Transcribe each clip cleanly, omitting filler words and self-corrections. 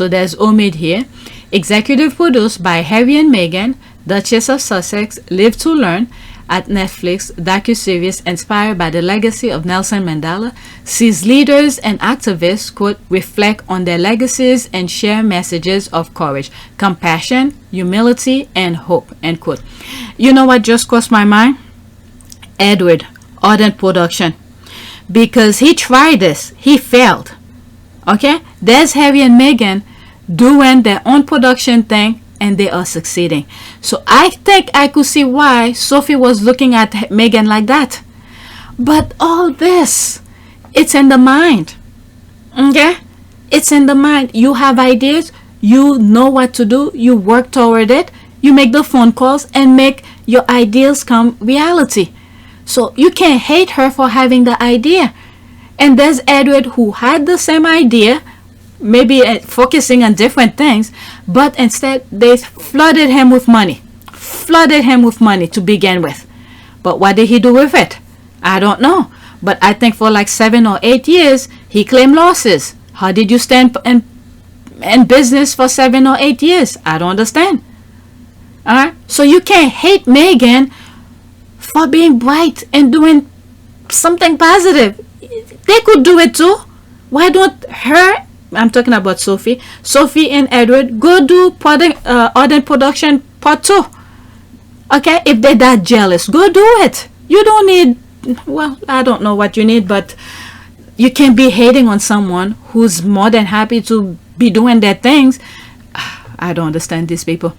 So there's Omid here. Executive produced by Harry and Meghan, Duchess of Sussex, Live to Learn, at Netflix, docuseries inspired by the legacy of Nelson Mandela, sees leaders and activists, quote, reflect on their legacies and share messages of courage, compassion, humility, and hope, end quote. You know what just crossed my mind? Edward, Ardent Production. Because he tried this, he failed. Okay? There's Harry and Meghan doing their own production thing, and they are succeeding. So I think I could see why Sophie was looking at Meghan like that. But all this, it's in the mind. Okay? It's in the mind. You have ideas, you know what to do, you work toward it, you make the phone calls and make your ideas come reality. So you can't hate her for having the idea. And there's Edward, who had the same idea, maybe focusing on different things, but instead they flooded him with money to begin with. But what did he do with it? I don't know, but I think for like 7 or 8 years he claimed losses. How did you stand in business for 7 or 8 years? I don't understand. All right, so you can't hate Meghan for being bright and doing something positive. They could do it too. Why don't her, I'm talking about Sophie and Edward, go do Ardent Production Part 2. Okay, if they're that jealous, go do it. You don't need, well, I don't know what you need, but you can't be hating on someone who's more than happy to be doing their things. I don't understand these people.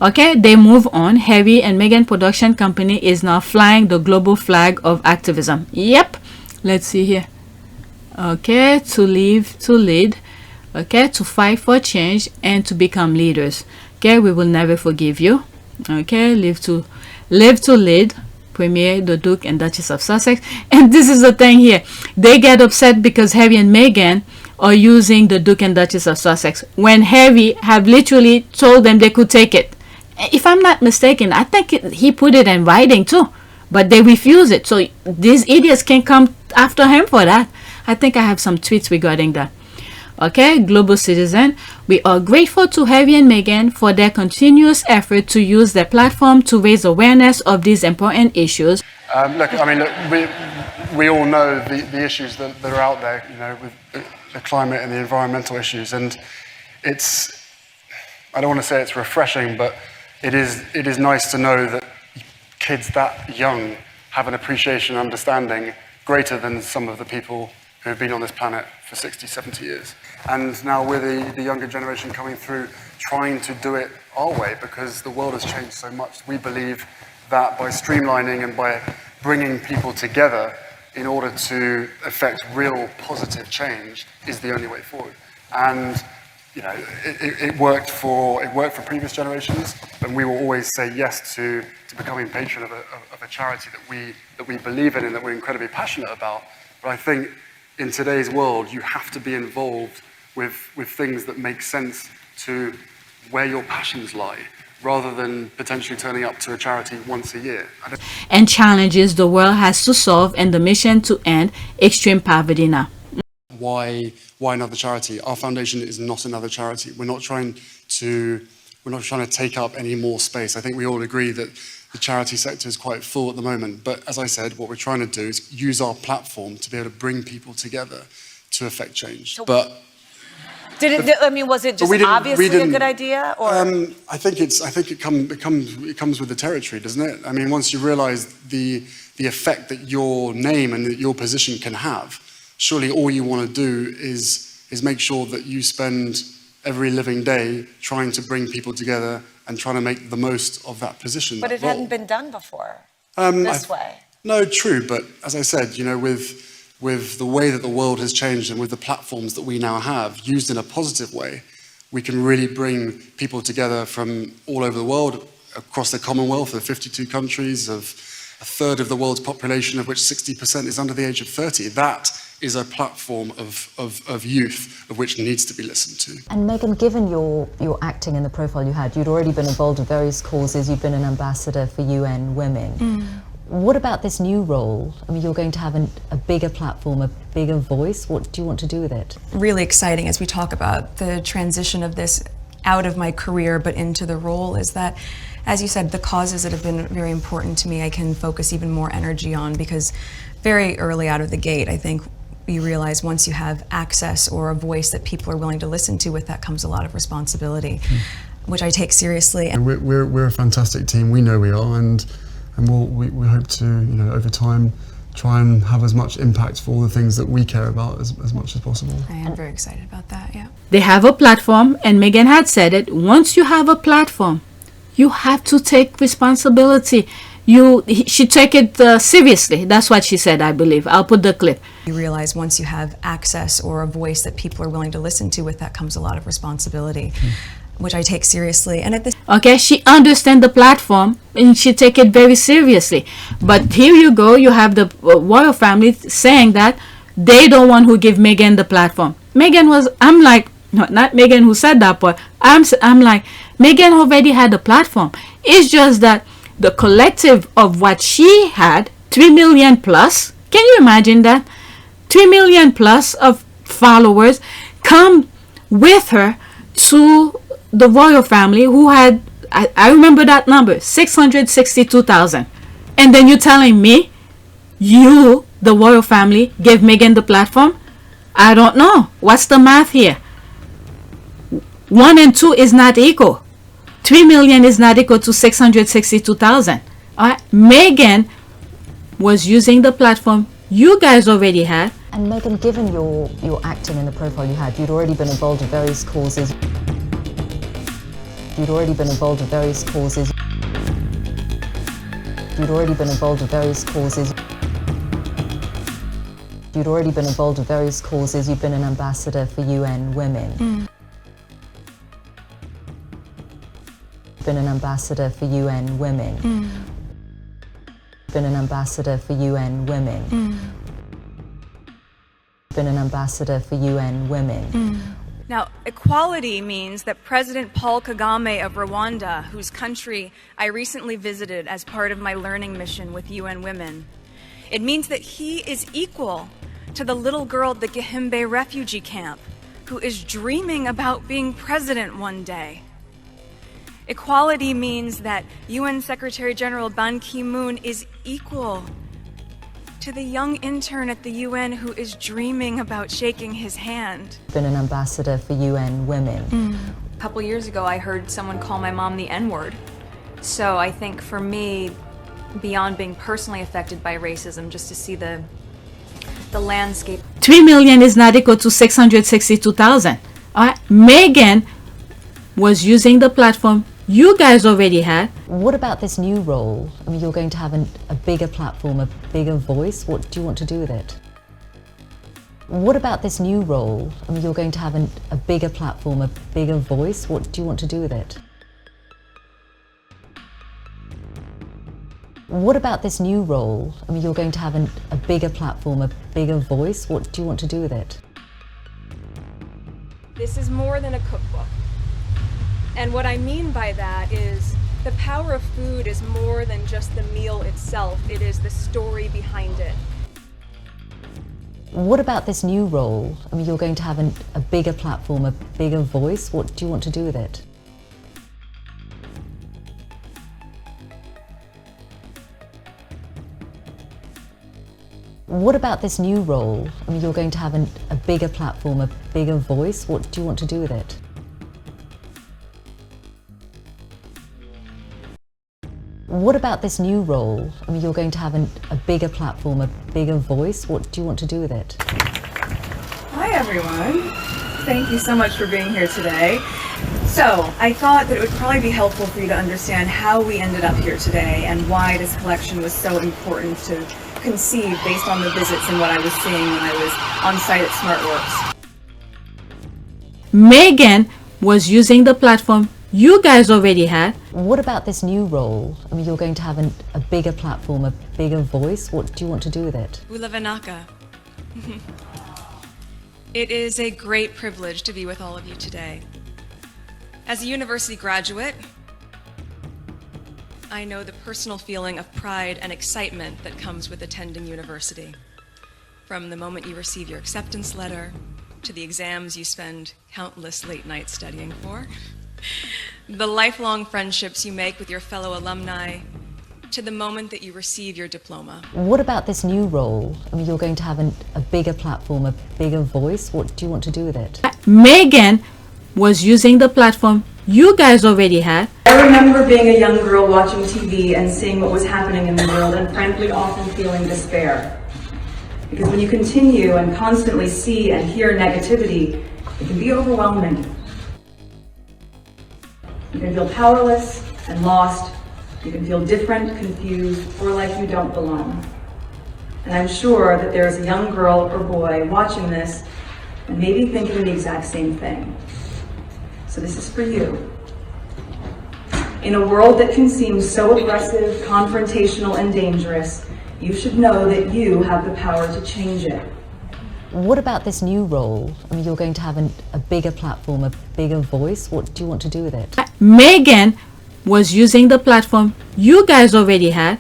Okay, they move on. Harry and Meghan Production Company is now flying the global flag of activism. Yep, let's see here. Okay, to live, to lead. Okay, to fight for change and to become leaders. Okay, we will never forgive you. Okay, live to lead. Premier, the Duke and Duchess of Sussex. And this is the thing here. They get upset because Harry and Meghan are using the Duke and Duchess of Sussex when Harry have literally told them they could take it. If I'm not mistaken, I think he put it in writing too, but they refuse it. So these idiots can come after him for that. I think I have some tweets regarding that. Okay, global citizen, we are grateful to Harry and Meghan for their continuous effort to use their platform to raise awareness of these important issues. Look, we all know the issues that are out there, you know, with the climate and the environmental issues, and I don't want to say it's refreshing, but it is nice to know that kids that young have an appreciation and understanding greater than some of the people who have been on this planet for 60, 70 years. And now we're the younger generation coming through, trying to do it our way, because the world has changed so much. We believe that by streamlining and by bringing people together in order to effect real positive change is the only way forward. And you know, it worked for previous generations, and we will always say yes to becoming patron of a charity that we believe in and that we're incredibly passionate about. But I think in today's world, you have to be involved with things that make sense to where your passions lie, rather than potentially turning up to a charity once a year. And challenges the world has to solve in the mission to end extreme poverty now. Why another charity? Our foundation is not another charity. We're not trying to take up any more space. I think we all agree that the charity sector is quite full at the moment. But as I said, what we're trying to do is use our platform to be able to bring people together to affect change. But was it just obviously a good idea, or? I think it comes with the territory, doesn't it? I mean, once you realise the effect that your name and that your position can have, surely all you want to do is make sure that you spend every living day trying to bring people together and trying to make the most of that position. But it hadn't been done before this way. No, true. But as I said, you know, with the way that the world has changed and with the platforms that we now have, used in a positive way, we can really bring people together from all over the world, across the Commonwealth of 52 countries, of a third of the world's population, of which 60% is under the age of 30. That is a platform of youth, of which needs to be listened to. And Meghan, given your acting and the profile you had, you'd already been involved in various causes, you'd been an ambassador for UN Women. What about this new role? I mean, you're going to have a bigger platform, a bigger voice. What do you want to do with it? Really exciting as we talk about the transition of this out of my career but into the role is that, as you said, the causes that have been very important to me I can focus even more energy on, because very early out of the gate I think you realize once you have access or a voice that people are willing to listen to, with that comes a lot of responsibility, which I take seriously. And we're a fantastic team, we know we are, and we hope to, over time, try and have as much impact for all the things that we care about as much as possible. I am very excited about that, yeah. They have a platform, and Meghan had said it, once you have a platform, you have to take responsibility. She take it seriously. That's what she said, I believe. I'll put the clip. You realize once you have access or a voice that people are willing to listen to, with that comes a lot of responsibility, which I take seriously. And at this she understands the platform and she take it very seriously. But here you go, you have the royal family saying that they don't want to give Meghan the platform. Meghan was, I'm like, not Meghan who said that, but I'm like, Meghan already had a platform. It's just that the collective of what she had, 3 million plus, can you imagine that? 3 million plus of followers come with her to the royal family, who had, I remember that number, 662,000. And then you're telling me, you, the royal family, gave Meghan the platform? I don't know. What's the math here? 1 and 2 is not equal. 3 million is not equal to 662,000. Meghan was using the platform you guys already had. And Meghan, given your acting and the profile you had, you'd already been involved in various causes. You'd already been involved in various causes. You'd already been involved in various causes. You'd already been involved in various causes. You've been an ambassador for UN Women. Been an ambassador for UN Women. Been an ambassador for UN Women. Been an ambassador for UN Women. Now, equality means that President Paul Kagame of Rwanda, whose country I recently visited as part of my learning mission with UN Women, it means that he is equal to the little girl at the Gihembe refugee camp who is dreaming about being president one day. Equality means that UN Secretary General Ban Ki-moon is equal to the young intern at the UN who is dreaming about shaking his hand. Been an ambassador for UN Women. A couple years ago, I heard someone call my mom the N-word. So I think for me, beyond being personally affected by racism, just to see the landscape. 3 million is not equal to 662,000. Meghan was using the platform you guys already had. What about this new role? I mean, you're going to have a bigger platform, a bigger voice. What do you want to do with it? What about this new role? I mean, you're going to have a bigger platform, a bigger voice. What do you want to do with it? What about this new role? I mean, you're going to have a bigger platform, a bigger voice. What do you want to do with it? This is more than a cookbook. And what I mean by that is the power of food is more than just the meal itself. It is the story behind it. What about this new role? I mean, you're going to have a bigger platform, a bigger voice. What do you want to do with it? What about this new role? I mean, you're going to have a bigger platform, a bigger voice. What do you want to do with it? What about this new role? I mean, you're going to have a bigger platform, a bigger voice. What do you want to do with it? Hi, everyone. Thank you so much for being here today. So, I thought that it would probably be helpful for you to understand how we ended up here today and why this collection was so important to conceive based on the visits and what I was seeing when I was on site at SmartWorks. Meghan was using the platform you guys already had. What about this new role? I mean, you're going to have a bigger platform, a bigger voice. What do you want to do with it? Ulavanaka. It is a great privilege to be with all of you today. As a university graduate, I know the personal feeling of pride and excitement that comes with attending university. From the moment you receive your acceptance letter, to the exams you spend countless late nights studying for, the lifelong friendships you make with your fellow alumni, to the moment that you receive your diploma. What about this new role? I mean, you're going to have a bigger platform, a bigger voice. What do you want to do with it? Meghan was using the platform you guys already had. I remember being a young girl watching TV and seeing what was happening in the world and frankly often feeling despair. Because when you continue and constantly see and hear negativity, it can be overwhelming. You can feel powerless and lost. You can feel different, confused, or like you don't belong. And I'm sure that there's a young girl or boy watching this and maybe thinking the exact same thing. So this is for you. In a world that can seem so aggressive, confrontational, and dangerous, you should know that you have the power to change it. What about this new role? I mean, you're going to have a bigger platform, a bigger voice. What do you want to do with it? Meghan was using the platform you guys already had.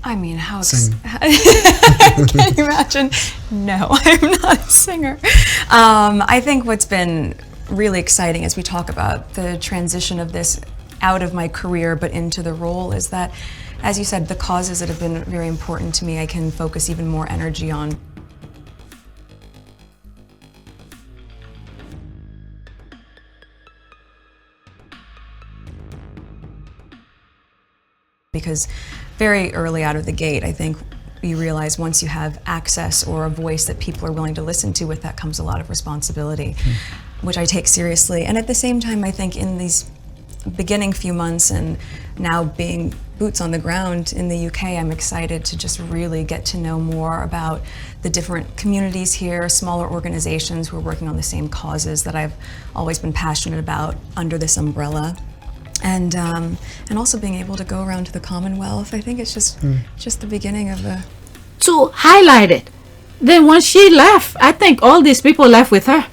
I mean, can you imagine? No, I'm not a singer. I think what's been really exciting as we talk about the transition of this out of my career but into the role is that, as you said, the causes that have been very important to me, I can focus even more energy on. Because very early out of the gate, I think you realize once you have access or a voice that people are willing to listen to, with that comes a lot of responsibility, which I take seriously. And at the same time, I think in these beginning few months and now being boots on the ground in the UK, I'm excited to just really get to know more about the different communities here, smaller organizations who are working on the same causes that I've always been passionate about under this umbrella. And also being able to go around to the Commonwealth. I think it's just the beginning of the... To highlight it. Then when she left, I think all these people left with her.